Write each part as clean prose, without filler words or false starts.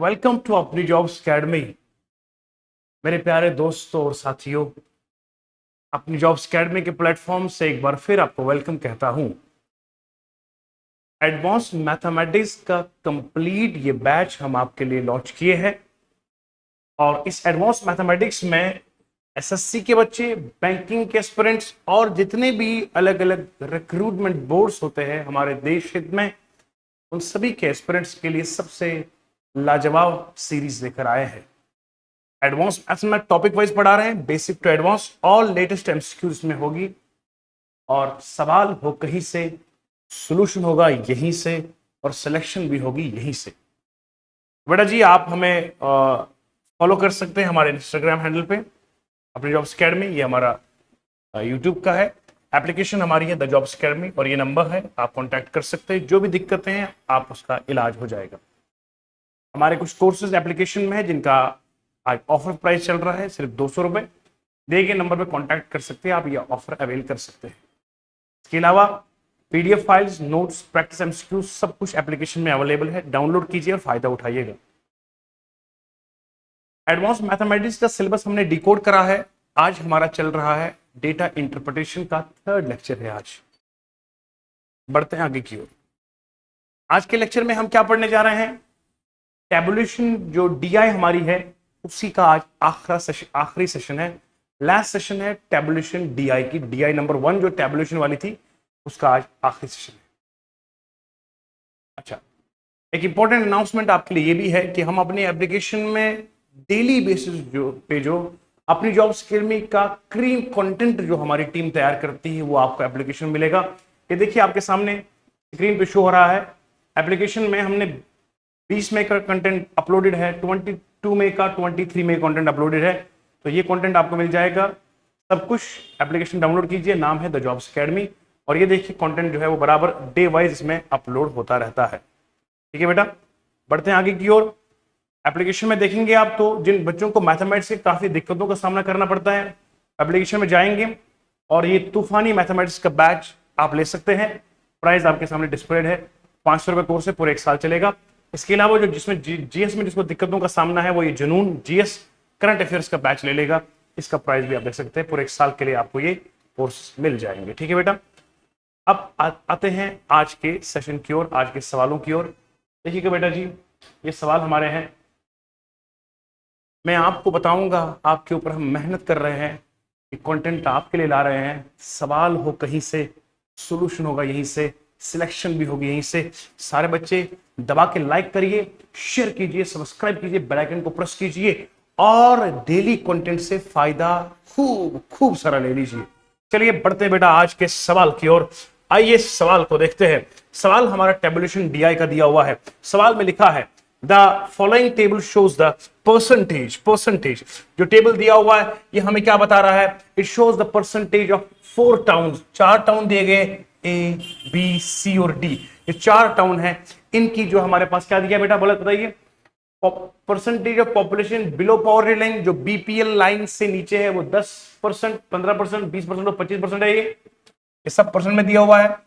Welcome to अपनी jobs academy. मेरे प्यारे दोस्तों और साथियों, अपनी जॉब्स अकेडमी के प्लेटफॉर्म से एक बार फिर आपको वेलकम कहता हूं। एडवांस मैथमेटिक्स का कंप्लीट ये बैच हम आपके लिए लॉन्च किए हैं और इस एडवांस मैथमेटिक्स में एसएससी के बच्चे, बैंकिंग के एस्पिरेंट्स और जितने भी अलग अलग रिक्रूटमेंट बोर्ड्स होते हैं हमारे देश हित में, उन सभी के एस्पिरेंट्स के लिए सबसे लाजवाब सीरीज लेकर आए हैं। एडवांस मैथ्स में टॉपिक वाइज पढ़ा रहे हैं, basic to advance, all latest MCQs इसमें होगी और सवाल हो कहीं से, सॉल्यूशन होगा यहीं से और सिलेक्शन भी होगी यहीं से। बेटा जी, आप हमें फॉलो कर सकते हैं हमारे इंस्टाग्राम हैंडल पे अपनी जॉब्स अकेडमी। ये हमारा यूट्यूब का है, एप्लीकेशन हमारी है द जॉब्स अकेडमी और ये नंबर है, आप कॉन्टैक्ट कर सकते हैं। जो भी दिक्कतें हैं आप उसका इलाज हो जाएगा। हमारे कुछ कोर्सेज एप्लीकेशन में है जिनका आज ऑफर प्राइस चल रहा है सिर्फ 200 रुपए। दिए गए नंबर पर कॉन्टैक्ट कर सकते हैं, आप ये ऑफर अवेल कर सकते हैं। इसके अलावा PDF files, notes, practice MCQ सब कुछ एप्लीकेशन में अवेलेबल है। डाउनलोड कीजिए और फायदा उठाइएगा। एडवांस मैथमेटिक्स का सिलेबस हमने डिकोड करा है। आज हमारा चल रहा है डेटा इंटरप्रिटेशन का थर्ड लेक्चर है। आज बढ़ते हैं आगे की ओर। आज के लेक्चर में हम क्या पढ़ने जा रहे हैं? टेबुलेशन जो डीआई हमारी है उसी का आज आखिरी सेशन है, लास्ट सेशन है टेबुलेशन डीआई की। डीआई नंबर 1 जो टेबुलेशन वाली थी उसका आज आखिरी सेशन है। अच्छा, एक इंपॉर्टेंट अनाउंसमेंट आपके लिए ये भी है कि हम अपनी एप्लीकेशन में डेली बेसिस जो अपनी जॉब्स अकेडमी का क्रीम कंटेंट जो हमारी टीम तैयार करती है वो आपको एप्लीकेशन मिलेगा। ये देखिए आपके सामने स्क्रीन पे शो हो रहा है। एप्लीकेशन में हमने 20 मई का कंटेंट अपलोडेड है, 22 मई का, 23 मई कंटेंट अपलोडेड है। तो ये कंटेंट आपको मिल जाएगा सब कुछ। एप्लीकेशन डाउनलोड कीजिए, नाम है द जॉब्स अकेडमी और ये देखिए कंटेंट जो है वो बराबर डे वाइज इसमें अपलोड होता रहता है। ठीक है बेटा, बढ़ते हैं आगे की ओर। एप्लीकेशन में देखेंगे आप तो जिन बच्चों को मैथमेटिक्स के काफी दिक्कतों का सामना करना पड़ता है, एप्लीकेशन में जाएंगे और ये तूफानी मैथमेटिक्स का बैच आप ले सकते हैं। प्राइस आपके सामने डिस्प्लेड है। 500 रुपए कोर्स है, पूरे 1 साल चलेगा। इसके अलावा जो जिसमें जीएस में जिसको दिक्कतों का सामना है वो ये जुनून जीएस करंट अफेयर्स का बैच ले लेगा। इसका प्राइस भी आप देख सकते हैं, पूरे 1 साल के लिए आपको ये कोर्स मिल जाएंगे। ठीक है बेटा, अब आते हैं आज के सेशन की ओर, आज के सवालों की ओर। देखिएगा बेटा जी, ये सवाल हमारे हैं। मैं आपको बताऊंगा, आपके ऊपर हम मेहनत कर रहे हैं कि कंटेंट आपके लिए ला रहे हैं। सवाल हो कहीं से, सॉल्यूशन होगा यहीं से, सिलेक्शन भी होगी यहीं से। सारे बच्चे दबा के लाइक करिए, शेयर कीजिए, सब्सक्राइब कीजिए, बेल आइकन को प्रेस कीजिए और डेली कंटेंट से फायदा खूब खूब सारा ले लीजिए। चलिए बढ़ते हैं बेटा आज के सवाल की ओर। आइए सवाल को देखते हैं। सवाल हमारा टेबुलेशन डीआई का दिया हुआ है। सवाल में लिखा है the following table shows the percentage जो टेबल दिया हुआ है ये हमें क्या बता रहा है? It shows the percentage of 4 towns. 4 town दिए गए, ए बी सी और डी। ये 4 टाउन है। इनकी जो हमारे पास क्या दिया बेटा, बोला बताइए। Percentage of population below poverty line, जो बीपीएल लाइन से नीचे है वो 10%, 15%, 20% और 25% है। ये सब परसेंट में दिया हुआ है।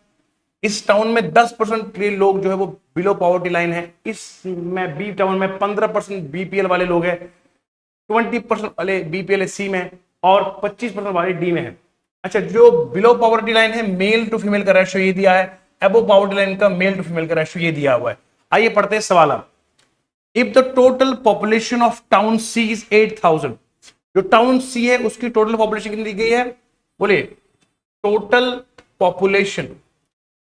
इस टाउन में 10% के लोग जो है वो बिलो पॉवर्टी लाइन है। इसमें बी टाउन में 15% बीपीएल वाले लोग हैं, 20% वाले बीपीएल सी में और 25% वाले डी में है। अच्छा, जो बिलो पॉवर्टी लाइन है मेल टू फीमेल का रेशियो ये दिया है, अबव पॉवर्टी लाइन का मेल टू फीमेल का रेशियो ये दिया हुआ है। आइए पढ़ते हैं सवाल। अब if the total population of town C is 8000, जो टाउन सी है उसकी टोटल पॉपुलेशन कितनी दी गई है? बोलिए टोटल पॉपुलेशन।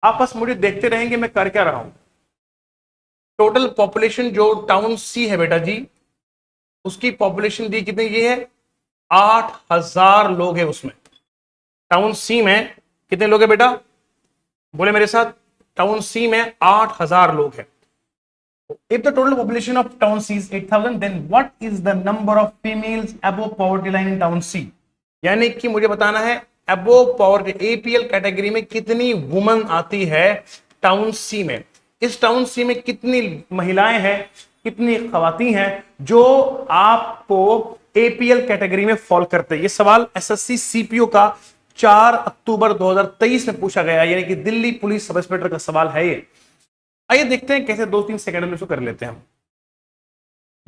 आप बस मुझे देखते रहेंगे मैं कर क्या रहा हूं। टोटल पॉपुलेशन जो टाउन सी है बेटा जी, उसकी पॉपुलेशन दी कितनी की है? 8000 लोग हैं उसमें। टाउन सी में कितने लोग हैं बेटा? बोले मेरे साथ, टाउन सी में 8000 लोग हैं। If the total population of town C is 8000, then what is the number of females above poverty line in town C? यानी कि मुझे बताना है above poverty APL कैटेगरी में कितनी वुमन आती है टाउन सी में। इस टाउन सी में कितनी महिलाएं हैं, कितनी खवातीन हैं जो आपको APL कैटेगरी में फॉल करते हैं। ये सवाल एसएससी सीपीओ का 4 अक्टूबर 2023 में पूछा गया, यानी कि दिल्ली पुलिस सब इंस्पेक्टर का सवाल है ये। आइए देखते हैं कैसे 2-3 सेकंड में इसको कर लेते हैं हम।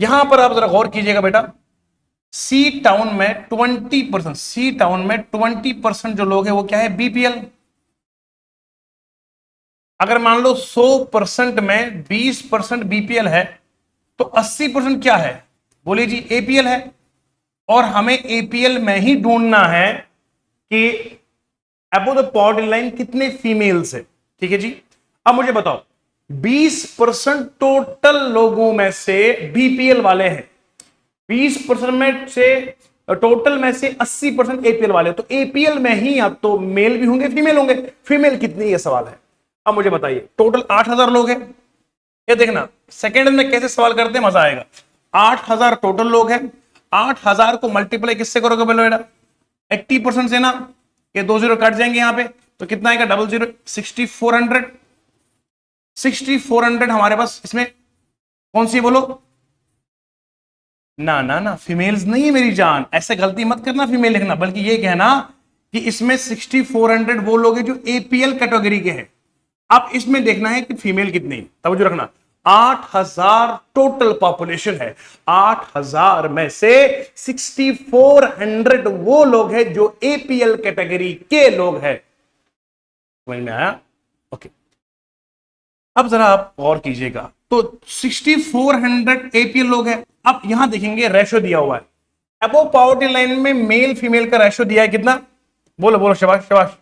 यहां पर आप जरा गौर कीजिएगा बेटा, सी टाउन में 20%, सी टाउन में 20% जो लोग हैं वो क्या है, बीपीएल। अगर मान लो 100% में 20% बीपीएल है तो 80% क्या है, बोलिए जी, एपीएल है। और हमें एपीएल में ही ढूंढना है कि अबव द पॉवर्टी लाइन कितने फीमेल्स है। ठीक है जी, अब मुझे बताओ 20% टोटल लोगों में से बीपीएल वाले हैं, 20% में से टोटल में से 80% एपीएल वाले, तो एपीएल में ही या तो मेल भी होंगे फीमेल होंगे, फीमेल कितनी, ये सवाल है। अब मुझे बताइए टोटल 8000 लोग हैं, ये देखना सेकंड में कैसे सवाल करते हैं, मजा आएगा। 8000 टोटल लोग हैं, 8000 को मल्टीप्लाई किससे करोगे बोलो बेटा, 80% से ना, ये 2 जीरो कट जाएंगे यहां पे, तो कितना आएगा, 00, 6400। 6400 हमारे पास, इसमें कौन सी बोलो, ना ना ना, फीमेल्स नहीं है मेरी जान, ऐसे गलती मत करना फीमेल लिखना, बल्कि ये कहना कि इसमें 6400 वो लोग हैं जो एपीएल कैटेगरी के हैं। अब इसमें देखना है कि फीमेल कितनी, तब जो रखना 8000 टोटल पॉपुलेशन है, 8000 में से 6400 वो लोग हैं जो एपीएल कैटेगरी के लोग हैं। समझ में आया? ओके, अब जरा आप गौर कीजिएगा, तो 6400 एपीएल लोग हैं। अब यहां देखेंगे रेशो दिया हुआ है, अबव पॉवर्टी लाइन में मेल फीमेल का रेशो दिया है कितना, बोलो बोलो, शाबाश शाबाश,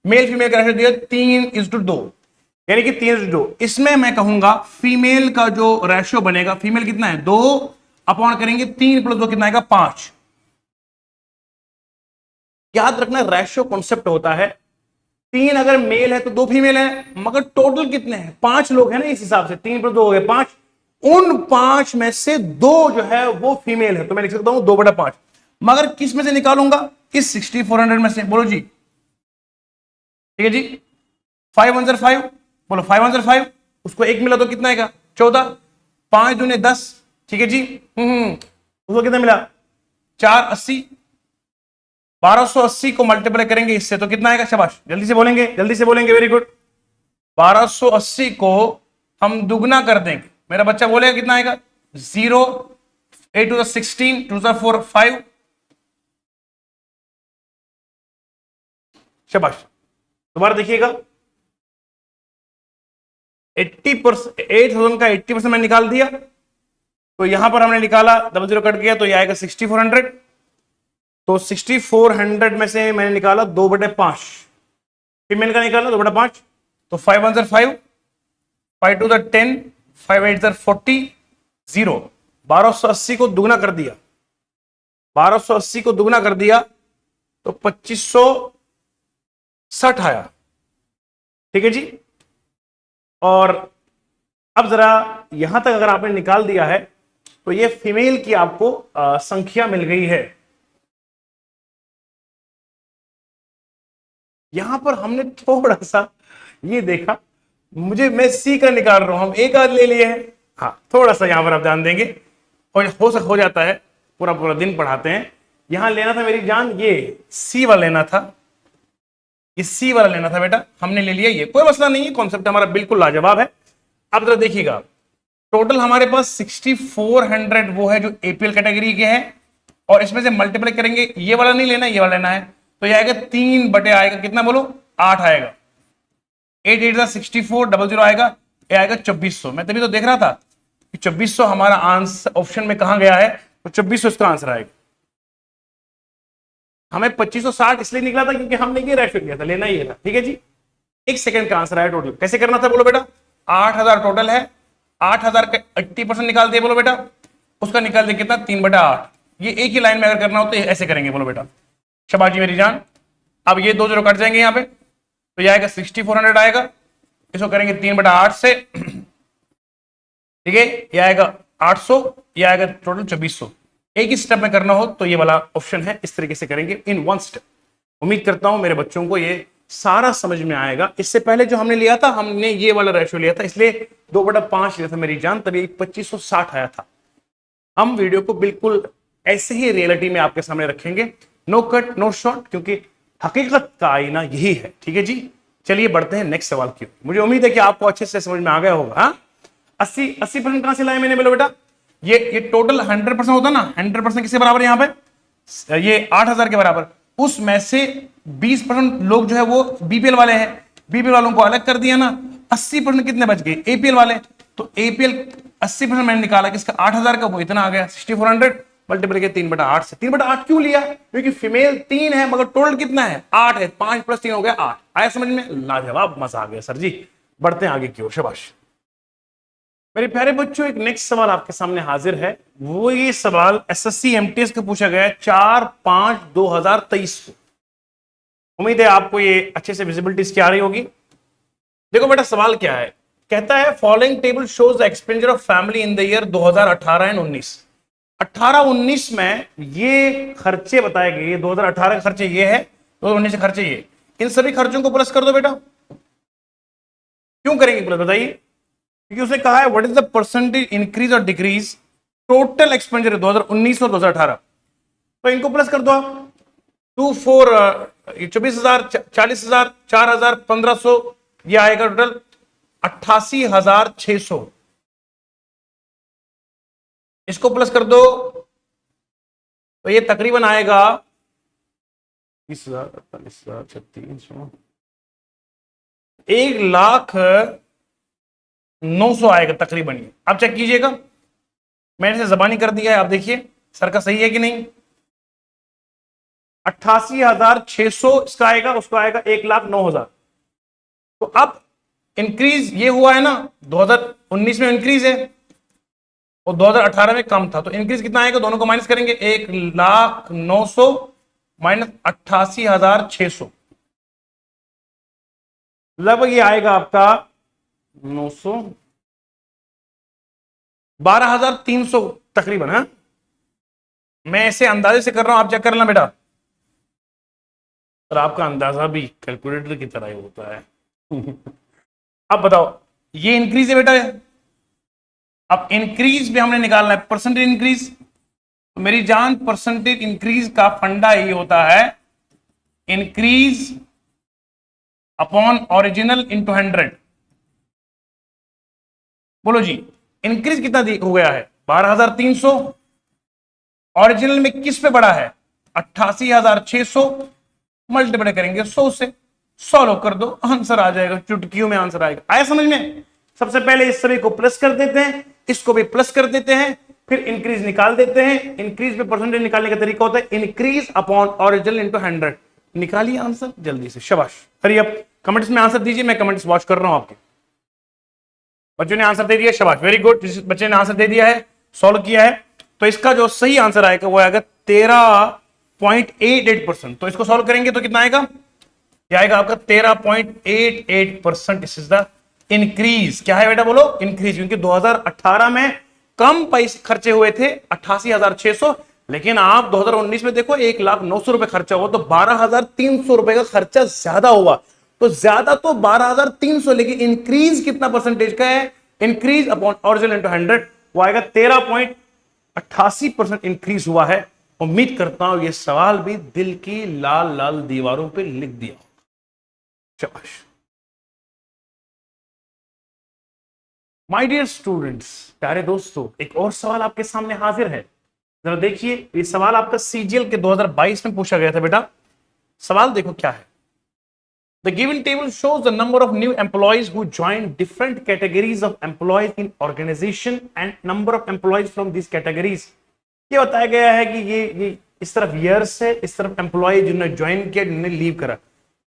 मेल फीमेल का रेशो दिया 3:2, यानी कि 3:2। इसमें मैं कहूंगा फीमेल का जो रेशो बनेगा, फीमेल कितना है, 2 अपॉन करेंगे 3 + 2 कितना आएगा, 5। याद रखना रेशो कॉन्सेप्ट होता है, 3 अगर मेल है तो 2 फीमेल है, मगर टोटल कितने हैं, 5 लोग हैं ना, इस हिसाब से 3 + 2 हो गए 5। उन 5 में से 2 जो है वो फीमेल है, तो मैं लिख सकता हूं 2/5। मगर किस में से निकालूंगा, इस 6400 में से, बोलो जी। ठीक है जी, 5 1 5, बोलो 5 1 5, उसको 1 मिला तो कितना आएगा, 14, 5 दूने 10। ठीक है जी, उसको कितना मिला, 480, 1280 को मल्टीप्लाई करेंगे इससे तो कितना आएगा, शाबाश, जल्दी से बोलेंगे, जल्दी से बोलेंगे, वेरी गुड। 1280 को हम दुगना कर देंगे, मेरा बच्चा बोलेगा कितना आएगा, 0, 8 to the 16, 2 to the 4, 5, शाबाश। दोबारा देखिएगा, 80%, 8000 का 80% मैंने निकाल दिया, तो यहां पर हमने निकाला, 00 कट गया तो ये आएगा 6400। तो 6400 में से मैंने निकाला 2/5, फीमेल का निकाला 2/5, तो 5 1 5, 5 2 10, 5 8 40, 0। 1280 को दुगना कर दिया, 1280 को दुगना कर दिया तो 2560 आया। ठीक है जी, और अब जरा यहां तक अगर आपने निकाल दिया है तो ये फीमेल की आपको संख्या मिल गई है। यहां पर हमने थोड़ा सा ये देखा, मैं सी का निकाल रहा हूं, हम एक आध ले लिए हैं, हाँ थोड़ा सा यहां पर आप ध्यान देंगे, और हो जाता है, पूरा पूरा दिन पढ़ाते हैं। यहां लेना था मेरी जान, ये सी वाला लेना था, ये सी वाला लेना था बेटा, हमने ले लिया, ये कोई मसला नहीं है, कॉन्सेप्ट हमारा बिल्कुल लाजवाब है। अब जरा देखिएगा, टोटल हमारे पास 6400 वो है जो एपीएल कैटेगरी के हैं, और इसमें से मल्टीप्लाई करेंगे, ये वाला नहीं लेना, ये वाला लेना है, तो ये आएगा 3 बटे आएगा कितना, बोलो 8 आएगा, 8 8 64, 00 आएगा, ये आएगा 2400। मैं तभी तो देख रहा था कि 2400 हमारा आंसर ऑप्शन में कहां गया है, तो 2400 इसका आंसर आएगा। हमें 2560 इसलिए निकला था क्योंकि हमने ये रेशो किया था, लेना ही था। ठीक है जी, 1 सेकंड का आंसर आया टोटल। कैसे करना था बोलो बेटा, 8000 टोटल है, 8000 का 80% निकाल दिए, बोलो बेटा, उसका निकाल दिया कितना, 3/8। ये एक ही लाइन में अगर करना हो तो ऐसे करेंगे, बोलो बेटा, शाबाश जी मेरी जान। अब ये 2 0 कट जाएंगे यहाँ पे, तो ये आएगा 6400 आएगा, इसको करेंगे 3/8 से, ठीक है, ये आएगा 800, ये आएगा टोटल 2400। एक ही स्टेप में करना हो तो ये वाला ऑप्शन है, इस तरीके से करेंगे इन वन स्टेप। उम्मीद करता हूं मेरे बच्चों को ये सारा समझ में आएगा। इससे पहले जो हमने लिया था, हमने ये वाला रेशो लिया था, इसलिए 2/5 लिया था मेरी जान, तभी 2560 आया था। हम वीडियो को बिल्कुल ऐसे ही रियलिटी में आपके सामने रखेंगे, नो कट नो शॉर्ट, क्योंकि हकीकत का आईना यही है। ठीक है जी, चलिए बढ़ते हैं नेक्स्ट सवाल की। मुझे उम्मीद है कि आपको अच्छे से समझ में आ गया होगा। 80% कहां से लाए मैंने, बोलो बेटा, ये टोटल 100% होता ना, 100% किसके बराबर है यहाँ पे, ये 8,000 के बराबर। उसमें से 20% लोग जो है वो बीपीएल वाले हैं, बीपीएल वालों को अलग कर दिया ना, 80% कितने बच गए, एपीएल वाले। तो एपीएल 80% मैंने निकाला किसका, 8,000 का, वो इतना आ गया 6400 मल्टीप्लाई किया 3/8 से। 3/8 क्यों लिया, क्योंकि फीमेल 3 है मगर टोटल कितना है 8 है, 5 + 3 हो गया 8। आया समझ में, लाजवाब, मजा आ गया सर जी। बढ़ते हैं आगे की ओर, शाबाश। मेरे प्यारे बच्चों, एक नेक्स्ट सवाल आपके सामने हाजिर है। वो ये सवाल एसएससी एमटीएस का पूछा गया है 4/5/2023 को। उम्मीद है आपको ये अच्छे से विजिबिलिटी इसकी आ रही होगी। देखो बेटा सवाल क्या है, कहता है following table shows the expenditure of family in the year 2018 and 19। 18-19 में ये खर्चे बताए गए, 2018 के खर्चे ये है, 2019 के खर्चे ये। इन सभी खर्चों को प्लस कर दो बेटा। क्यों करेंगे प्लस बताइए, क्योंकि उसने कहा है what is the percentage increase और डिक्रीज टोटल एक्सपेंडिचर 2019 और 2018। तो इनको प्लस कर दो आप, 24,000, 40,000, 4,000, 1,500, ये आएगा टोटल 88,600। इसको प्लस कर दो तो ये तकरीबन आएगा 30,000, 48,000, 3600, 1,09,000 आएगा तकरीबन। ये आप चेक कीजिएगा, मैंने इसे जबानी कर दिया है, आप देखिए सर का सही है कि नहीं। 88,600 इसका आएगा, उसका आएगा 1,09,000। तो अब इंक्रीज ये हुआ है ना, 2019 में इंक्रीज है और 2018 में कम था, तो इंक्रीज कितना आएगा, दोनों को माइनस करेंगे, 1,09,000 माइनस 88,600, लगभग ये आएगा आपका 900, 12,300 तकरीबन है। मैं ऐसे अंदाजे से कर रहा हूं, आप चेक कर लेना बेटा। और आपका अंदाजा भी कैलकुलेटर की तरह ही होता है। अब बताओ, ये इंक्रीज है बेटा, अब इंक्रीज भी हमने निकालना है, परसेंटेज इंक्रीज। तो मेरी जान, परसेंटेज इंक्रीज का फंडा ये होता है इंक्रीज अपॉन ओरिजिनल इंटू 100। बोलो जी, इंक्रीज कितना हो गया है 12,300, ओरिजिनल में किस पे बढ़ा है 88,600, मल्टीप्लाई करेंगे 100 से, सॉल्व कर दो, आंसर आ जाएगा, चुटकियों में आंसर आएगा। आया समझ में। सबसे पहले इस सभी को प्लस कर देते हैं, इसको भी प्लस कर देते हैं, फिर इंक्रीज निकाल देते हैं। इंक्रीज पे परसेंटेज निकालने का तरीका होता है इंक्रीज अपॉन ओरिजिनल इंटू 100। निकालिए आंसर जल्दी से, शाबाश। हरी अब कमेंट्स में आंसर दीजिए, मैं कमेंट्स वॉच कर रहा हूं आपके। बच्चों ने आंसर दे दिया, शाबाश, वेरी गुड। जिस बच्चे ने आंसर दे दिया है, सॉल्व किया है, तो इसका जो सही आंसर आएगा वो आएगा 13.88%। तो इसको सॉल्व करेंगे तो कितना आएगा, ये आएगा आपका 13.88%। इस इज द इंक्रीज। क्या है बेटा बोलो, इंक्रीज, क्योंकि 2018 में कम पैसे खर्चे हुए थे 88,600, लेकिन आप 2019 में देखो 1,09,000 रुपए खर्चा हुआ, तो 12,300 रुपए का खर्चा ज्यादा हुआ। तो ज्यादा तो 12,300, लेकिन इंक्रीज कितना परसेंटेज का है, इंक्रीज अपॉन ओरिजिनल इंटू 100, वो आएगा 13.88% इंक्रीज हुआ है। उम्मीद करता हूं ये सवाल भी दिल की लाल लाल दीवारों पे लिख दिया। शाबाश। माय डियर स्टूडेंट्स, प्यारे दोस्तों, एक और सवाल आपके सामने हाजिर है। जरा देखिए, ये सवाल आपका सीजीएल के 2022 में पूछा गया था बेटा। सवाल देखो क्या है। The given table shows the number of new employees who joined different categories of employees in organization and number of employees from these categories। ये बताया गया है कि ये इस तरफ ईयर्स है, इस तरफ एम्प्लॉय जिन्होंने ज्वाइन किया, जिन्होंने लीव करा।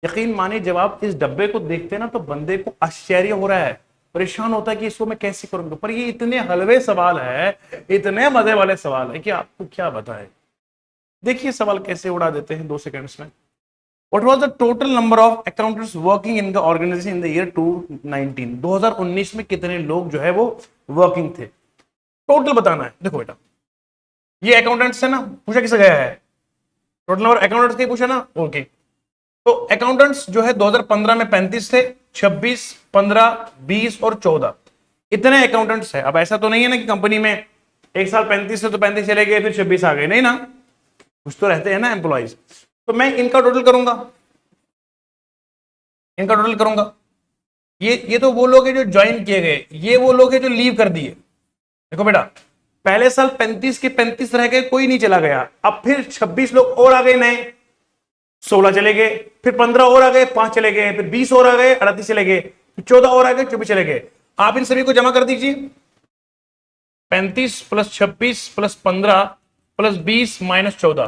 यकीन मानिए जब आप इस डब्बे को देखते हैं ना, तो बंदे को आश्चर्य हो रहा है, परेशान होता है कि इसको मैं कैसे करूंगा। पर ये इतने हलवे सवाल है, इतने मजे वाले सवाल है कि आपको क्या बताएं। देखिए सवाल कैसे उड़ा देते हैं 2 सेकंड्स में। What was the total number of accountants working in the organization in the year 2019? 2019 में कितने लोग जो है वो वर्किंग थे, टोटल बताना है। देखो बेटा, ये अकाउंटेंट्स है ना, पूछा किसे गया है, टोटल नंबर अकाउंटेंट्स के पूछा ना, ओके। तो अकाउंटेंट्स जो है 2015 में 35 थे, 26, 15, 20 और 14, इतने अकाउंटेंट्स है। अब ऐसा तो नहीं है ना कि कंपनी में एक साल 35 से तो 35 चले गए, फिर 26 आ गए, नहीं ना, कुछ तो रहते हैं ना एम्प्लॉइज। तो मैं इनका टोटल करूंगा, इनका टोटल करूंगा। ये तो वो लोग हैं जो ज्वाइन किए गए, ये वो लोग हैं जो लीव कर दिए। देखो बेटा, पहले साल 35 के 35 रह गए, कोई नहीं चला गया। अब फिर 26 लोग और आ गए नए, 16 चले गए, फिर 15 और आ गए, 5 चले गए, फिर 20 और आ गए, 38 चले गए, फिर 14 और आ गए, 24 चले गए। आप इन सभी को जमा कर दीजिए। 35 प्लस 26 प्लस 15 प्लस 20 माइनस 14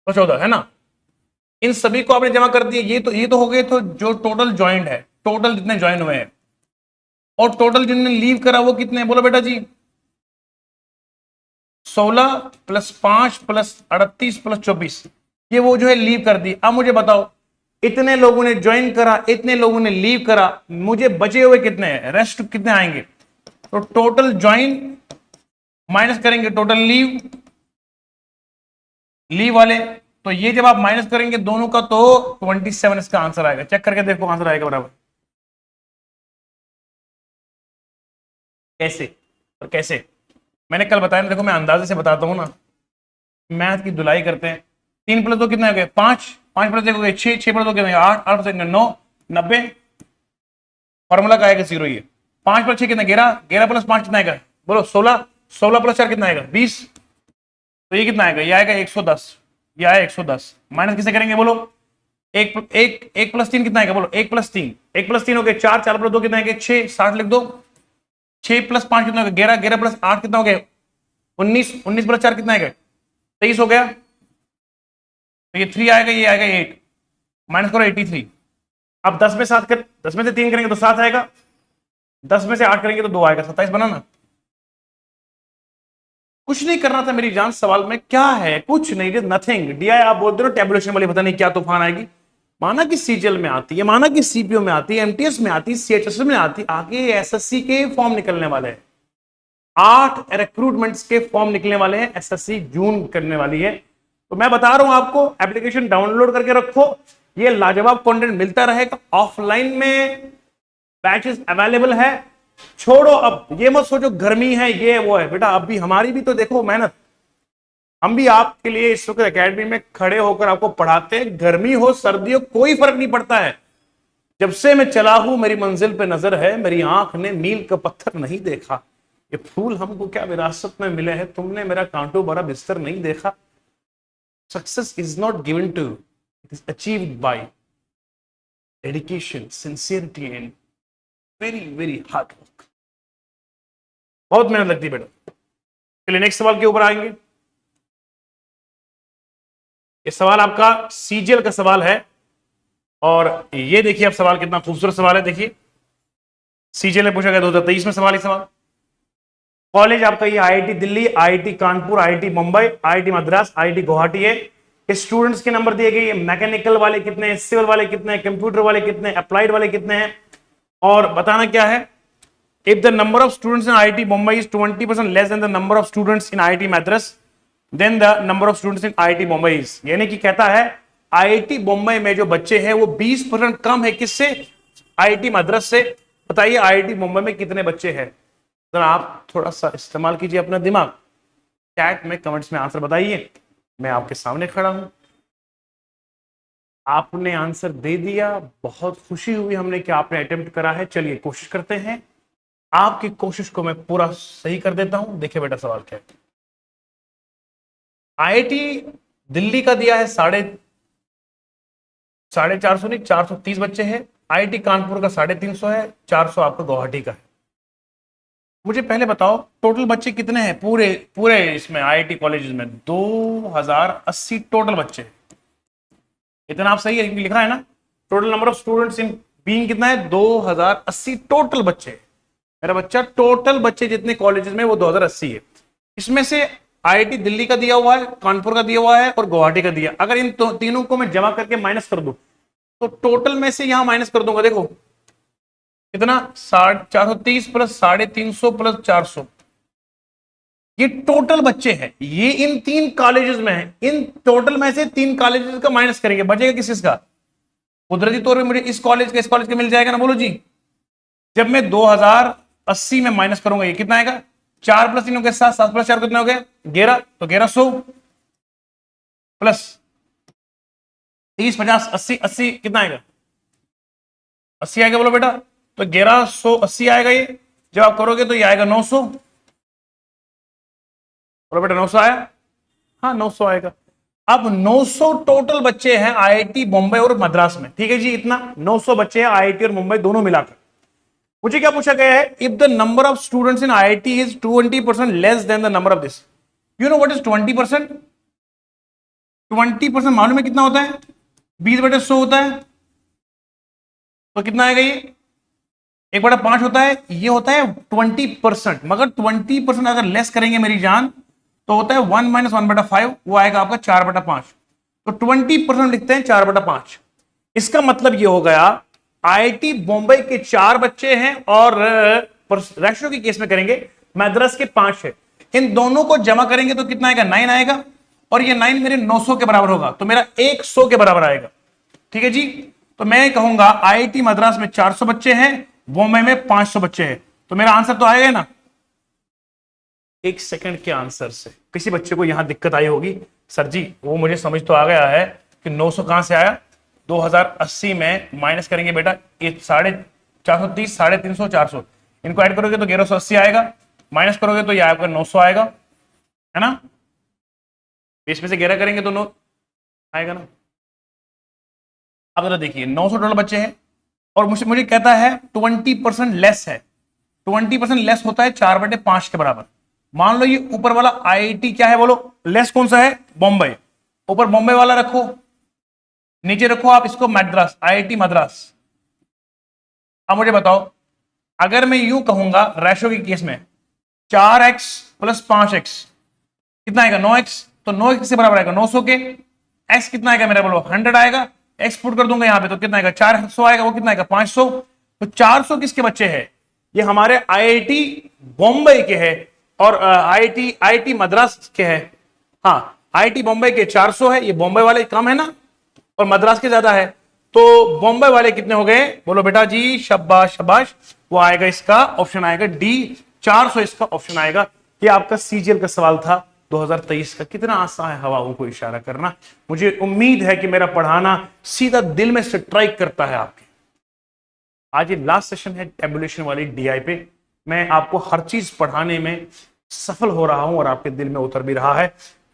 तो 14 है ना। इन सभी को आपने जमा कर दिए। ये तो हो गए, तो जो टोटल ज्वाइंट है, टोटल जितने ज्वाइन हुए हैं, और टोटल जिन्होंने लीव करा वो कितने, बोलो बेटा जी। 16 प्लस 5 प्लस 38 प्लस 24, ये वो जो है लीव कर दी। अब मुझे बताओ, इतने लोगों ने ज्वाइन करा, इतने लोगों ने लीव करा, मुझे बचे हुए कितने हैं, रेस्ट कितने आएंगे। तो टोटल ज्वाइन माइनस करेंगे टोटल लीव वाले, तो ये जब आप माइनस करेंगे दोनों का तो 27 इसका आंसर आएगा। चेक करके देखो आंसर आएगा बराबर। कैसे और कैसे, मैंने कल बताया ना, देखो मैं अंदाजे से बताता हूं ना, मैथ की धुलाई करते हैं। 3 प्लस 2 कितना हो गया, 5, 5 प्लस 1 हो गया 6, 6 प्लस 2 कितना, 8, 8 प्लस 9, 90। फॉर्मूला का आएगा 0 ये। 5 प्लस 6 कितना, 11, 11 प्लस 5 कितना आएगा, बोलो 16, 16 प्लस 4 कितना आएगा, 20। तो ये कितना आएगा, ये आएगा 110, ये आया 110। माइनस किसे करेंगे बोलो, एक प्लस 3 कितना आएगा, बोलो 1 प्लस 3, 1 प्लस 3 हो गया 4, 4 प्लस 2 कितना आएगा 6, 60 लिख दो। 6 प्लस 5 कितना हो गया 11, 11 प्लस 8 कितना हो गया 19, 19 प्लस 4 कितना आएगा 23 हो गया। तो ये 3 आएगा, ये आएगा 8, माइनस करो 83। अब 10 में 7 कर, 10 में से 3 करेंगे तो 7 आएगा, 10 में से 8 करेंगे तो 2 आएगा, 27 बना ना। कुछ नहीं करना था मेरी जान, सवाल में क्या है, कुछ नहीं, नथिंग। डीआई आप बोलते हो टेबुलेशन वाली, पता नहीं क्या तूफान आएगी। माना कि सीजीएल में आती है, माना कि सीपीओ में आती है, एमटीएस में आती है, सीएचएस में आती, आगे एसएससी के फॉर्म निकलने वाले हैं। 8 रिक्रूटमेंट्स के फॉर्म निकलने वाले हैं, एसएससी जून करने वाली है। तो मैं बता रहा हूं आपको, एप्लीकेशन डाउनलोड करके रखो, ये लाजवाब कंटेंट मिलता रहेगा। ऑफलाइन में बैचेस अवेलेबल है। छोड़ो अब ये मत सोचो गर्मी है ये वो है, बेटा अभी हमारी भी तो देखो मेहनत, हम भी आपके लिए इस वक्त एकेडमी में खड़े होकर आपको पढ़ाते हैं। गर्मी हो सर्दी हो कोई फर्क नहीं पड़ता है। जब से मैं चला हूं मेरी मंजिल पे नजर है, मेरी आंख ने मील का पत्थर नहीं देखा। ये फूल हमको क्या विरासत में मिले हैं, तुमने मेरा कांटों भरा बिस्तर नहीं देखा। Success is not given to, it is achieved by dedication, sincerity and very very hard work. बहुत मेहनत लगती है बेटा। चलिए नेक्स्ट सवाल के ऊपर आएंगे। ये सवाल आपका सीजीएल का सवाल है, और ये देखिए आप सवाल कितना खूबसूरत सवाल है। देखिए सीजीएल में पूछा गया 2023 में सवाल, सवाल कॉलेज आपका ये IIT Delhi, IIT Kanpur, IIT Mumbai, IIT Madras, IIT Guwahati है। स्टूडेंट्स के नंबर दिए गए, मैकेनिकल वाले कितने हैं, सिविल वाले कितने हैं, कंप्यूटर वाले कितने हैं, अप्लाइड वाले कितने हैं, और बताना क्या है। If the number of students in IIT Bombay is 20% less than the number of students in IIT Madras, then the number of students in IIT Bombay is, यानी कि कहता है IIT बॉम्बे में जो बच्चे हैं वो 20% कम है किससे, IIT मद्रास से। बताइए IIT बॉम्बे में कितने बच्चे हैं, जरा आप थोड़ा सा इस्तेमाल कीजिए अपना दिमाग, चैट में कमेंट्स में आंसर बताइए। मैं आपके सामने खड़ा हूं, आपने आंसर दे दिया, बहुत खुशी हुई हमने कि आपने अटेम्प्ट करा है। चलिए कोशिश करते हैं, आपकी कोशिश को मैं पूरा सही कर देता हूं। देखिए बेटा सवाल क्या है। आईआईटी दिल्ली का दिया है 450 नहीं 430 बच्चे हैं। आईआईटी कानपुर का 350 है, 400 आपका गुवाहाटी का है। मुझे पहले बताओ टोटल बच्चे कितने हैं पूरे पूरे इसमें आईआईटी कॉलेजेस में, 2080 टोटल बच्चे। इतना आप सही लिख रहा है ना। Total number of students in being कितना है, 2080 टोटल बच्चे। मेरा बच्चा टोटल बच्चे जितने कॉलेजेस में वो 2080 है। इसमें से आईआईटी दिल्ली का दिया हुआ है, कानपुर का दिया हुआ है और गुवाहाटी का दिया। अगर इन तीनों को मैं जमा करके माइनस कर दूं तो टोटल में से यहां माइनस कर दूंगा, देखो कितना 430 प्लस 350 प्लस 400, ये टोटल बच्चे हैं। ये इन 3 कॉलेजेस में है। इन टोटल में से 3 कॉलेजेस का माइनस करेंगे, बचेगा किसका। कुदरती तौर पे मुझे इस कॉलेज का मिल जाएगा ना, बोलो जी। जब मैं 2080 में माइनस करूंगा ये कितना आएगा, 4 प्लस 3 हो गया 7, 7 प्लस 4 कितना हो गया 11, तो 1100 प्लस 30 50 80, 80 कितना आएगा 80 आएगा, बोलो बेटा। तो 1180 आएगा ये, जब आप करोगे तो ये आएगा 900। बोलो बेटा 900 आया? हाँ 900 आएगा। अब 900 टोटल बच्चे हैं आईआईटी बॉम्बे और मद्रास में, ठीक है जी, इतना 900 बच्चे हैं आईआईटी और मुंबई दोनों मिलाकर। मुझे क्या पूछा गया है, if the number of students in IIT is 20% less than the number of this, you know what is 20%? 20% मालूम है कितना होता है? 20/100 होता है, तो कितना आएगा ये? 1/5 होता है, ये होता है 20%। मगर 20% अगर लेस करेंगे मेरी जान तो होता है 1 - 1/5, वो आएगा आपका 4/5। तो 20% लिखते हैं 4/5। इसका मतलब ये हो गया आईआईटी बॉम्बे के 4 बच्चे हैं और रेशियो की केस में करेंगे मद्रास के 5 है। इन दोनों को जमा करेंगे तो कितना आएगा? 9 आएगा, और ये 9 मेरे 900 के बराबर होगा, तो मेरा 100 के बराबर आएगा। ठीक है जी, तो मैं कहूंगा आईआईटी मद्रास में 400 बच्चे हैं, बॉम्बे में 500 बच्चे हैं, तो मेरा आंसर तो आएगा ना। 1 सेकंड के आंसर से किसी बच्चे को यहां दिक्कत आई होगी, सर जी वो मुझे समझ तो आ गया है कि 900 कहां से आया, 2080 में माइनस करेंगे बेटा, ये 430, 350, 400, इनको ऐड करोगे तो 1180 आएगा, माइनस करोगे तो ये आपका 900 आएगा, है ना। इसमें से 11 करेंगे तो 9 आएगा ना। अब जरा देखिए 900 टोटल बच्चे हैं और मुझे कहता है 20% लेस है। 20% लेस होता है 4/5 के बराबर। मान लो ये ऊपर वाला आईआईटी क्या है, बोलो लेस कौन सा है? बॉम्बे। ऊपर बॉम्बे वाला रखो, नीचे रखो आप इसको मद्रास, आईआईटी मद्रास। अब मुझे बताओ, अगर मैं यूं कहूंगा रेशो के केस में 4x + 5x कितना आएगा? 9x। तो 9x से बराबर आएगा 900 के। x कितना आएगा मेरा, बोलो 100 आएगा। x पुट कर दूंगा यहां पे तो कितना आएगा? 400 आएगा। वो कितना आएगा? 500। तो 400 किसके बच्चे हैं? ये हमारे आईआईटी बॉम्बे के हैं और आईआईटी मद्रास के हैं। हाँ, आईआईटी बॉम्बे के 400 है, ये बॉम्बे वाले कम है ना, और मद्रास के ज्यादा है, तो बॉम्बे वाले कितने हो गए? बोलो बेटा जी, शाबाश शाबाश, वो आएगा, इसका ऑप्शन आएगा डी, 400 इसका ऑप्शन आएगा। ये आपका सीजीएल का सवाल था 2023 का। कितना आसान है हवाओं को इशारा करना। मुझे उम्मीद है कि मेरा पढ़ाना सीधा दिल में स्ट्राइक करता है आपके। आज ये लास्ट सेशन है टेबुलेशन वाली डीआई पे। मैं आपको हर चीज पढ़ाने में सफल हो रहा हूं और आपके दिल में उतर भी रहा है।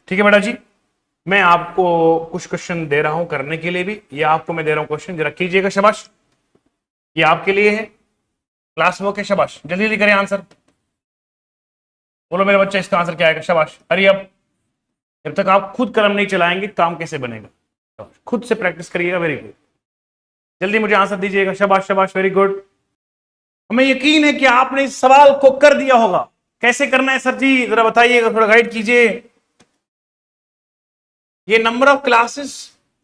ठीक है बेटा जी, मैं आपको कुछ क्वेश्चन दे रहा हूं करने के लिए भी। ये आपको मैं दे रहा हूं क्वेश्चन, जरा कीजिएगा, शाबाश। ये आपके लिए है, क्लास वर्क है, शाबाश। जल्दी जल्दी करें आंसर। बोलो मेरे बच्चे इसका आंसर क्या आएगा? शाबाश। अरे अब जब तक आप खुद कलम नहीं चलाएंगे काम कैसे बनेगा? खुद से प्रैक्टिस करिएगा। वेरी गुड, जल्दी मुझे आंसर दीजिएगा। शाबाश शाबाश, वेरी गुड। हमें यकीन है कि आपने इस सवाल को कर दिया होगा। कैसे करना है सर जी, जरा बताइएगा, थोड़ा गाइड कीजिए। ये number of classes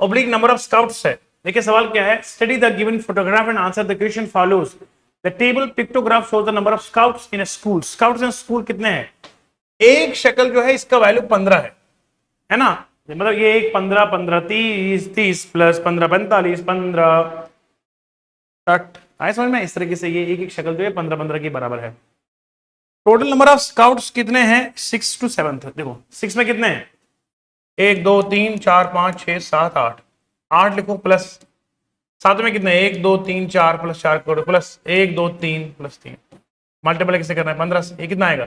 oblique number of scouts है। देखिए सवाल क्या है, study the given photograph and answer the question follows. The table pictograph shows the number of scouts in a school. Scouts in school कितने हैं? एक शक्ल जो है इसका वैल्यू 15 है ना। मतलब ये एक 15, 15, 30, 30 प्लस 15, 45, 15, 60 आए समझ में। इस तरीके से ये एक एक शक्ल जो है 15, 15 के बराबर है। टोटल नंबर ऑफ स्काउट्स कितने हैं? 6 to 7। देखो 6 में कितने हैं? 1 2 3 4 5 6 7 8, 8 लिखो, प्लस 7 में कितने? 1 2 3 4 प्लस 4 करो, प्लस 1 2 3 प्लस 3, मल्टीप्लाई किससे करना है? 15 से। ये कितना आएगा?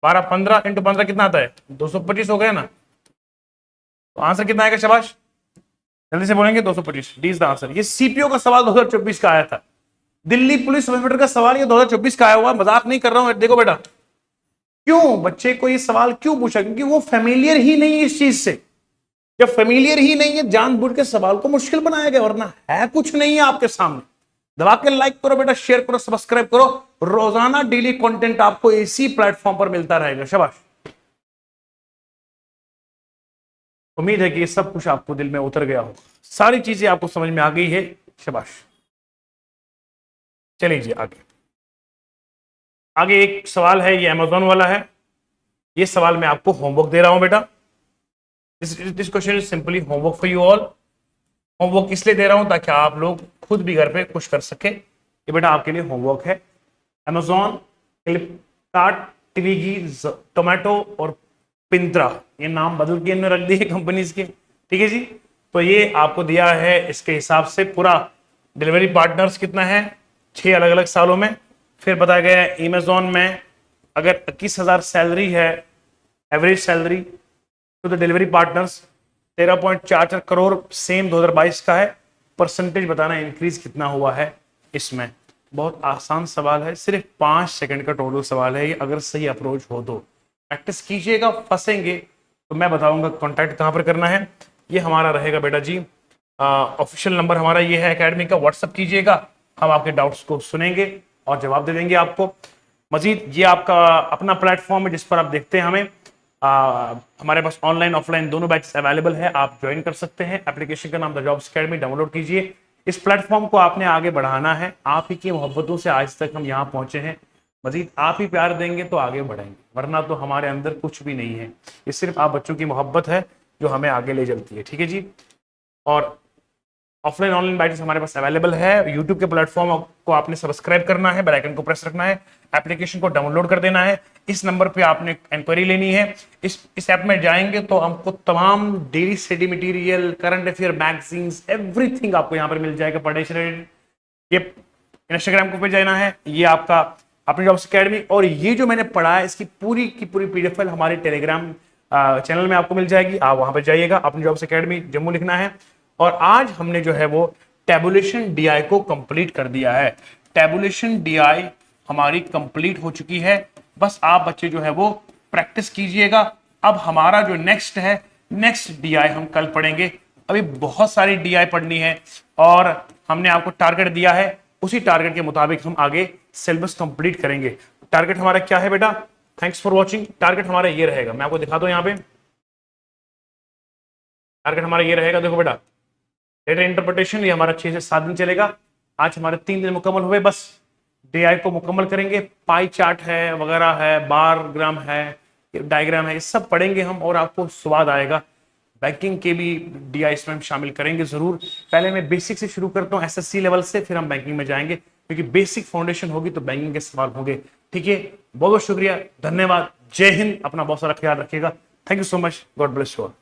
12। 15 × 15 कितना आता है? 225 हो गया ना। तो आंसर कितना आएगा? शाबाश, जल्दी से बोलेंगे। 225, डी इज द आंसर। ये सीपीओ का सवाल 2024 का आया था। दिल्ली पुलिस सब इंस्पेक्टर का सवाल ये 2024 का आया हुआ, मजाक नहीं कर रहा हूं। देखो बेटा, क्यों बच्चे को ये सवाल क्यों पूछा? क्योंकि वो फेमिलियर ही नहीं है इस चीज से। जब फेमिलियर ही नहीं है, जानबूझ के सवाल को मुश्किल बनाया गया, वरना है कुछ नहीं है आपके सामने। दबा के लाइक करो बेटा, शेयर करो, सब्सक्राइब करो। रोजाना डेली कंटेंट आपको इसी प्लेटफॉर्म पर मिलता रहेगा। शाबाश, उम्मीद है कि ये सब कुछ आपको दिल में उतर गया हो, सारी चीजें आपको समझ में आ गई है। शाबाश, चलिए जी आगे। आगे एक सवाल है, ये अमेजोन वाला है। ये सवाल मैं आपको होमवर्क दे रहा हूं बेटा। This question is simply homework for you all. Homework इसलिए दे रहा हूं ताकि आप लोग खुद भी घर पे कुछ कर सके। ये बेटा आपके लिए होमवर्क है। अमेजोन, फ्लिपकार्ट, ट्विगी, टोमेटो और पिंत्रा, ये नाम बदल के इन्होंने रख दिए कंपनीज के। ठीक है जी, तो ये आपको दिया है, इसके हिसाब से पूरा डिलीवरी पार्टनर्स कितना है 6 अलग अलग सालों में। फिर बताया गया है अमेजोन में अगर 21,000 सैलरी है average salary to the delivery partners 13.44 crore same 2022 का है। परसेंटेज बताना इंक्रीज कितना हुआ है इसमें। बहुत आसान सवाल है, सिर्फ 5 सेकंड का टोटल सवाल है ये, अगर सही अप्रोच हो तो प्रैक्टिस कीजिएगा। फंसेंगे तो मैं बताऊंगा कॉन्टैक्ट कहां पर करना है। ये हमारा रहेगा बेटा जी, ऑफिशियल नंबर हमारा ये है एकेडमी का, व्हाट्सअप कीजिएगा, हम आपके डाउट्स को सुनेंगे और जवाब दे देंगे आपको। मजीद ये आपका अपना प्लेटफॉर्म है जिस पर आप देखते हैं हमें। हमारे पास ऑनलाइन ऑफलाइन दोनों बैचेस अवेलेबल है, आप ज्वाइन कर सकते हैं। एप्लीकेशन का नाम द जॉब्स अकेडमी, डाउनलोड कीजिए। इस प्लेटफॉर्म को आपने आगे बढ़ाना है, आप ही की मोहब्बतों से आज तक हम यहाँ पहुंचे हैं। मजीद आप ही प्यार देंगे तो आगे बढ़ेंगे, वरना तो हमारे अंदर कुछ भी नहीं है। ये सिर्फ आप बच्चों की मोहब्बत है जो हमें आगे ले चलती है, ठीक है जी। और ऑफलाइन ऑनलाइन बैचेस हमारे पास अवेलेबल है। यूट्यूब के प्लेटफॉर्म को आपने सब्सक्राइब करना है, बेल आइकन को प्रेस रखना है, एप्लीकेशन को डाउनलोड कर देना है। इस नंबर पे आपने इंक्वायरी लेनी है। इस ऐप में जाएंगे तो हमको तमाम daily study material, current affair, magazines, everything आपको यहाँ पर मिल जाएगा पढ़ाई से रिलेटेड। ये इंस्टाग्राम को पे जाना है, ये आपका अपनी जॉब्स अकेडमी। और ये जो मैंने पढ़ा है इसकी पूरी की पूरी पीडीएफ फाइल हमारे टेलीग्राम चैनल में आपको मिल जाएगी, आप वहां पर जाइएगा। अपनी जॉब्स अकेडमी जम्मू लिखना है। और आज हमने जो है वो टेबुलेशन डीआई को कंप्लीट कर दिया है। टेबुलेशन डीआई हमारी कंप्लीट हो चुकी है। बस आप बच्चे जो है वो प्रैक्टिस कीजिएगा। अब हमारा जो नेक्स्ट डीआई हम कल पढ़ेंगे। अभी बहुत सारी डीआई पढ़नी है और हमने आपको टारगेट दिया है, उसी टारगेट के मुताबिक हम आगे सिलेबस कंप्लीट करेंगे। टारगेट हमारा क्या है बेटा? Thanks for watching. टारगेट हमारा ये रहेगा, मैं आपको दिखा दूं यहाँ पे। टारगेट हमारा ये रहेगा, देखो बेटा, डेटा इंटरप्रिटेशन ये हमारा 6 से 7 दिन चलेगा। आज हमारे 3 दिन मुकम्मल हुए, बस डीआई को मुकम्मल करेंगे। पाई चार्ट है वगैरह है, बार ग्राम है, डायग्राम है, ये सब पढ़ेंगे हम और आपको स्वाद आएगा। बैंकिंग के भी डीआई इसमें हम शामिल करेंगे जरूर। पहले मैं बेसिक से शुरू करता हूँ, एसएससी लेवल से, फिर हम बैंकिंग में जाएंगे, क्योंकि बेसिक फाउंडेशन होगी तो बैंकिंग के सवाल होंगे। ठीक है, बहुत बहुत शुक्रिया, धन्यवाद, जय हिंद, अपना बहुत सारा ख्याल रखिएगा। Thank you so much, God bless you all.